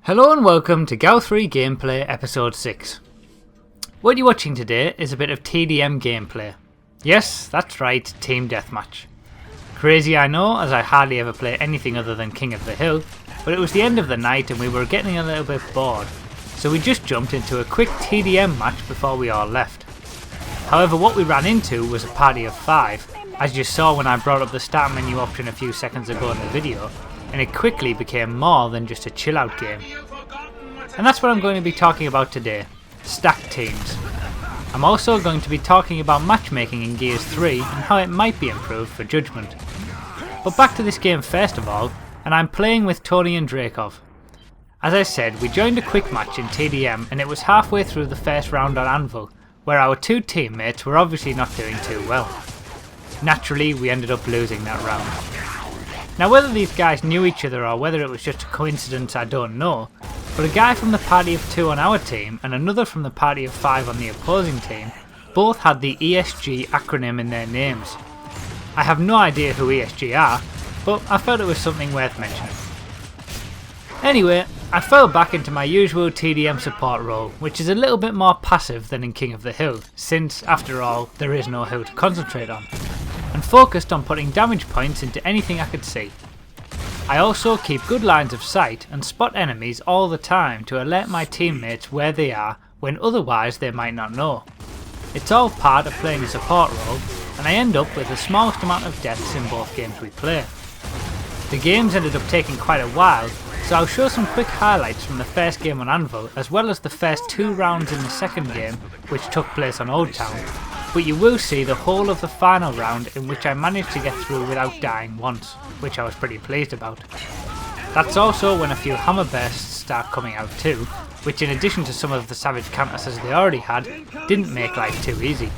Hello and welcome to GoW 3 Gameplay Episode 6. What you're watching today is a bit of TDM gameplay. Yes, that's right, Team Deathmatch. Crazy I know, as I hardly ever play anything other than King of the Hill, but it was the end of the night and we were getting a little bit bored, so we just jumped into a quick TDM match before we all left. However, what we ran into was a party of 5, as you saw when I brought up the start menu option a few seconds ago in the video, and it quickly became more than just a chill out game. And that's what I'm going to be talking about today, stacked teams. I'm also going to be talking about matchmaking in Gears 3 and how it might be improved for Judgement. But back to this game first of all, and I'm playing with Tony and Drakov. As I said, we joined a quick match in TDM and it was halfway through the first round on Anvil, where our two teammates were obviously not doing too well. Naturally, we ended up losing that round. Now whether these guys knew each other or whether it was just a coincidence I don't know, but a guy from the party of 2 on our team and another from the party of 5 on the opposing team both had the ESG acronym in their names. I have no idea who ESG are, but I felt it was something worth mentioning. Anyway, I fell back into my usual TDM support role, which is a little bit more passive than in King of the Hill, since after all there is no hill to concentrate on, and focused on putting damage points into anything I could see. I also keep good lines of sight and spot enemies all the time to alert my teammates where they are when otherwise they might not know. It's all part of playing a support role, and I end up with the smallest amount of deaths in both games we play. The games ended up taking quite a while, so I'll show some quick highlights from the first game on Anvil as well as the first 2 rounds in the second game which took place on Old Town, but you will see the whole of the final round in which I managed to get through without dying once, which I was pretty pleased about. That's also when a few hammer bursts start coming out too, which in addition to some of the savage countesses they already had, didn't make life too easy.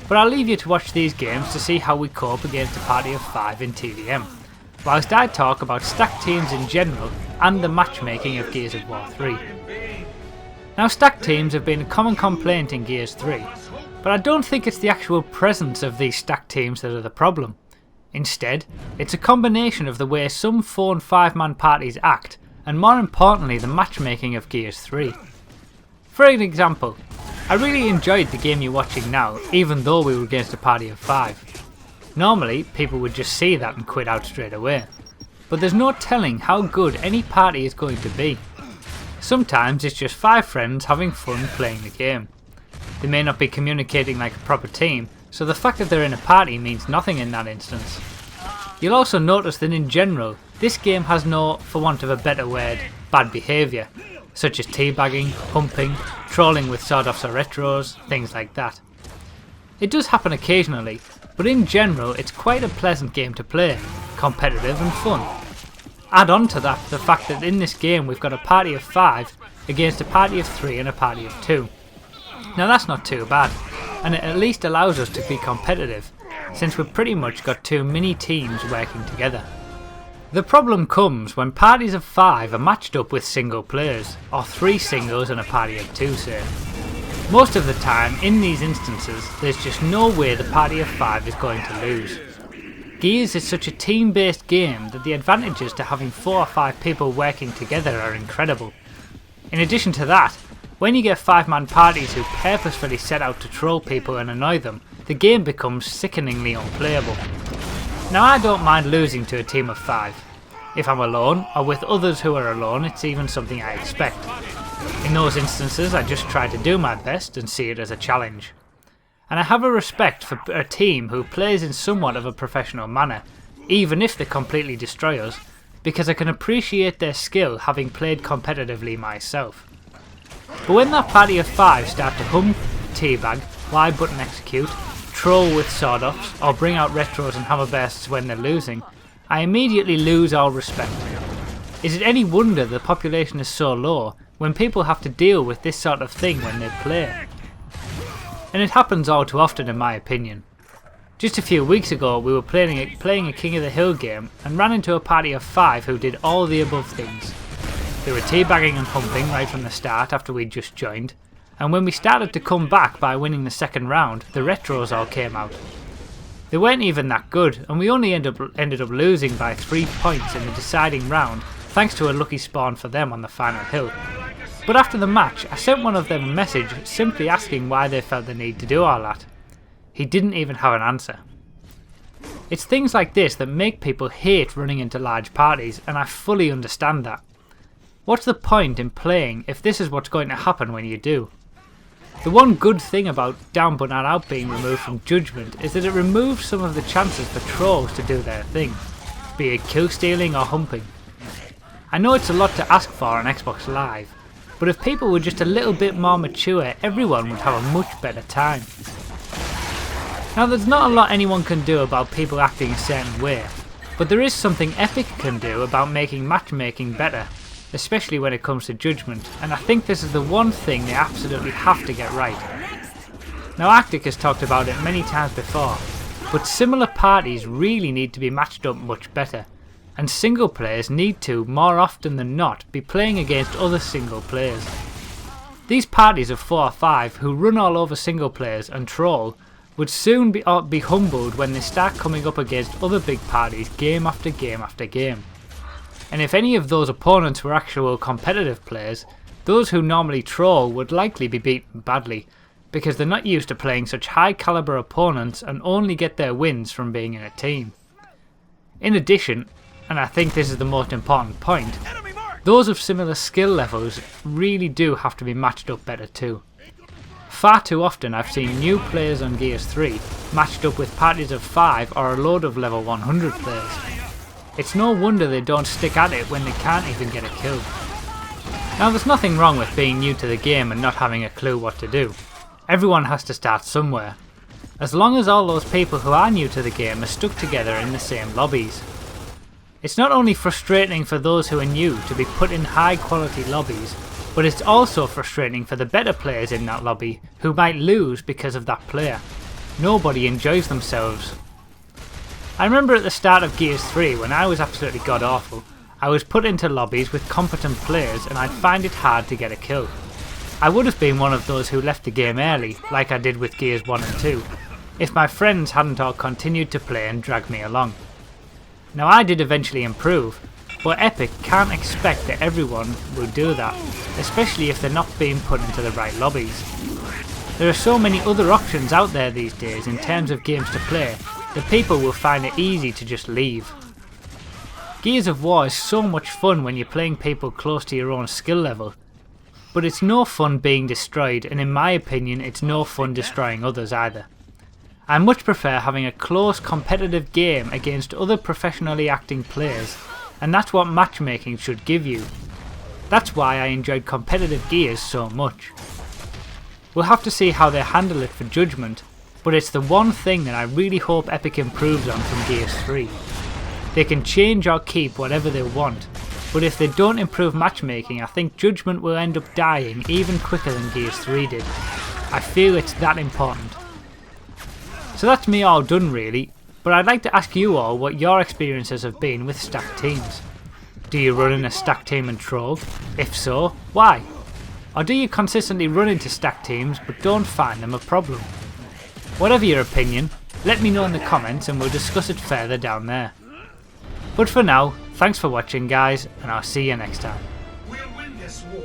But I'll leave you to watch these games to see how we cope against a party of 5 in TDM, whilst I talk about stacked teams in general and the matchmaking of Gears of War 3. Now stacked teams have been a common complaint in Gears 3, but I don't think it's the actual presence of these stacked teams that are the problem. Instead, it's a combination of the way some 4 and 5 man parties act, and more importantly the matchmaking of Gears 3. For an example, I really enjoyed the game you're watching now, even though we were against a party of 5. Normally, people would just see that and quit out straight away, but there's no telling how good any party is going to be. Sometimes it's just 5 friends having fun playing the game. They may not be communicating like a proper team, so the fact that they're in a party means nothing in that instance. You'll also notice that in general, this game has no, for want of a better word, bad behaviour, such as teabagging, humping, trolling with sawed-offs or retros, things like that. It does happen occasionally, but in general it's quite a pleasant game to play, competitive and fun. Add on to that the fact that in this game we've got a party of 5 against a party of 3 and a party of 2. Now that's not too bad, and it at least allows us to be competitive, since we've pretty much got 2 mini teams working together. The problem comes when parties of 5 are matched up with single players, or 3 singles and a party of 2 say. Most of the time in these instances there's just no way the party of 5 is going to lose. Gears is such a team based game that the advantages to having 4 or 5 people working together are incredible. In addition to that, when you get 5 man parties who purposefully set out to troll people and annoy them, the game becomes sickeningly unplayable. Now I don't mind losing to a team of 5. If I'm alone, or with others who are alone, it's even something I expect. In those instances I just try to do my best and see it as a challenge. And I have a respect for a team who plays in somewhat of a professional manner, even if they completely destroy us, because I can appreciate their skill having played competitively myself. But when that party of 5 start to hump, teabag, Y button execute, troll with sawed-offs, or bring out retros and hammer bursts when they're losing, I immediately lose all respect. Is it any wonder the population is so low when people have to deal with this sort of thing when they play? And it happens all too often in my opinion. Just a few weeks ago we were playing a King of the Hill game and ran into a party of 5 who did all the above things. They were teabagging and humping right from the start after we'd just joined, and when we started to come back by winning the second round, the retros all came out. They weren't even that good, and we only ended up losing by 3 points in the deciding round thanks to a lucky spawn for them on the final hill. But after the match, I sent one of them a message simply asking why they felt the need to do all that. He didn't even have an answer. It's things like this that make people hate running into large parties, and I fully understand that. What's the point in playing if this is what's going to happen when you do? The one good thing about down but not out being removed from Judgement is that it removes some of the chances for trolls to do their thing, be it kill stealing or humping. I know it's a lot to ask for on Xbox Live, but if people were just a little bit more mature, everyone would have a much better time. Now there's not a lot anyone can do about people acting a certain way, but there is something Epic can do about making matchmaking better, especially when it comes to Judgement, and I think this is the one thing they absolutely have to get right. Now Arctic has talked about it many times before, but similar parties really need to be matched up much better, and single players need to, more often than not, be playing against other single players. These parties of 4 or 5 who run all over single players and troll would soon be humbled when they start coming up against other big parties game after game after game. And if any of those opponents were actual competitive players, those who normally troll would likely be beaten badly, because they're not used to playing such high caliber opponents and only get their wins from being in a team. In addition, and I think this is the most important point, those of similar skill levels really do have to be matched up better too. Far too often I've seen new players on Gears 3 matched up with parties of 5 or a load of level 100 players. It's no wonder they don't stick at it when they can't even get a kill. Now there's nothing wrong with being new to the game and not having a clue what to do. Everyone has to start somewhere. As long as all those people who are new to the game are stuck together in the same lobbies. It's not only frustrating for those who are new to be put in high quality lobbies, but it's also frustrating for the better players in that lobby who might lose because of that player. Nobody enjoys themselves. I remember at the start of Gears 3 when I was absolutely god awful, I was put into lobbies with competent players and I'd find it hard to get a kill. I would have been one of those who left the game early, like I did with Gears 1 and 2, if my friends hadn't all continued to play and drag me along. Now I did eventually improve, but Epic can't expect that everyone will do that, especially if they're not being put into the right lobbies. There are so many other options out there these days in terms of games to play that people will find it easy to just leave. Gears of War is so much fun when you're playing people close to your own skill level, but it's no fun being destroyed, and in my opinion it's no fun destroying others either. I much prefer having a close competitive game against other professionally acting players, and that's what matchmaking should give you. That's why I enjoyed competitive Gears so much. We'll have to see how they handle it for Judgement, but it's the one thing that I really hope Epic improves on from Gears 3. They can change or keep whatever they want, but if they don't improve matchmaking, I think Judgement will end up dying even quicker than Gears 3 did. I feel it's that important. So that's me all done really, but I'd like to ask you all what your experiences have been with stacked teams. Do you run in a stacked team and troll? If so, why? Or do you consistently run into stacked teams but don't find them a problem? Whatever your opinion, let me know in the comments and we'll discuss it further down there. But for now, thanks for watching guys, and I'll see you next time. We'll win this war.